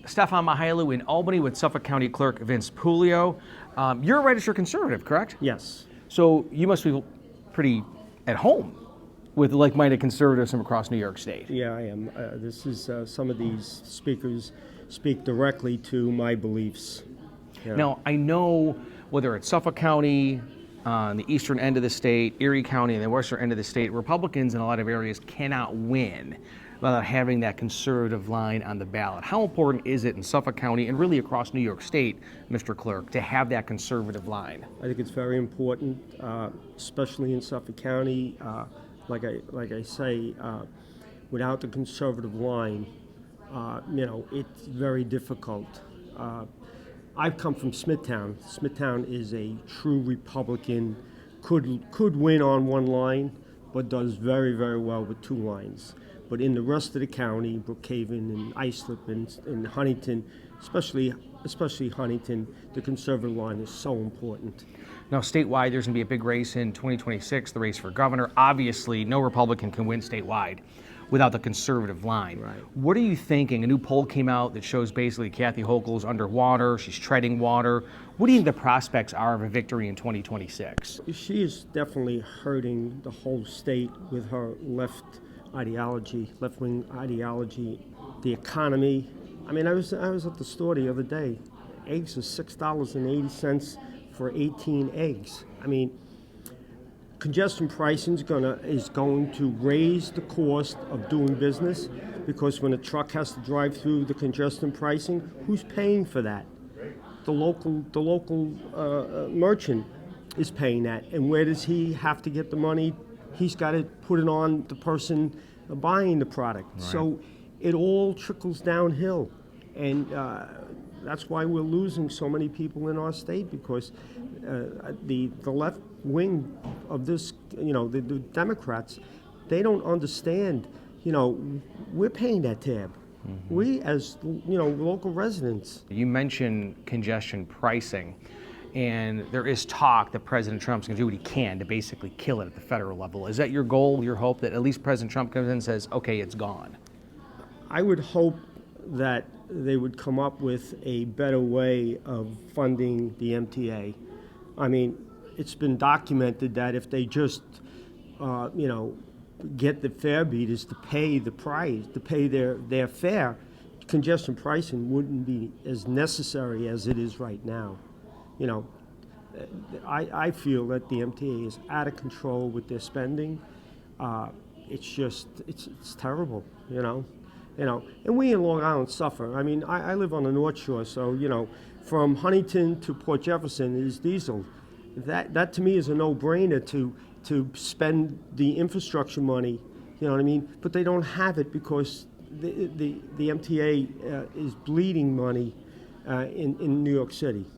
Stefan Mahailu in Albany with Suffolk County Clerk Vince Puleo. You're a registered conservative, correct? Yes. So you must be pretty at home with like-minded conservatives from across New York State. Yeah, I am. This is some of these speakers speak directly to my beliefs. Yeah. Now, I know whether it's Suffolk County, on the eastern end of the state, Erie County, and the western end of the state, Republicans in a lot of areas cannot win without having that conservative line on the ballot. How important is it in Suffolk County and really across New York State, Mr. Clerk, to have that conservative line? I think it's very important, especially in Suffolk County. Like I say, without the conservative line, it's very difficult. I've come from Smithtown. Smithtown is a true Republican, could win on one line, but does very, very well with two lines. But in the rest of the county, Brookhaven and Islip and Huntington, especially Huntington, the conservative line is so important. Now, statewide, there's going to be a big race in 2026, the race for governor. Obviously, no Republican can win statewide without the conservative line. Right. What are you thinking? A new poll came out that shows basically Kathy Hochul's underwater. She's treading water. What do you think the prospects are of a victory in 2026? She is definitely hurting the whole state with her left-wing ideology, the economy. I mean, I was at the store the other day. Eggs are $6.80 for 18 eggs. I mean, congestion pricing is going to raise the cost of doing business, because when a truck has to drive through the congestion pricing, who's paying for that? The local merchant is paying that. And where does he have to get the money? He's got to put it on the person buying the product. Right. So it all trickles downhill. And that's why we're losing so many people in our state, because the left wing of this, the Democrats, they don't understand, we're paying that tab. Mm-hmm. We, as, local residents. You mentioned congestion pricing, and there is talk that President Trump's going to do what he can to basically kill it at the federal level. Is that your goal, your hope, that at least President Trump comes in and says, okay, it's gone? I would hope that they would come up with a better way of funding the MTA. I mean, it's been documented that if they just, get the fare beaters to pay the price, to pay their fare, congestion pricing wouldn't be as necessary as it is right now. I feel that the MTA is out of control with their spending. It's terrible, and we in Long Island suffer. I mean, I live on the North Shore, so, from Huntington to Port Jefferson is diesel. That to me is a no-brainer to spend the infrastructure money, you know what I mean? But they don't have it because the MTA is bleeding money in New York City.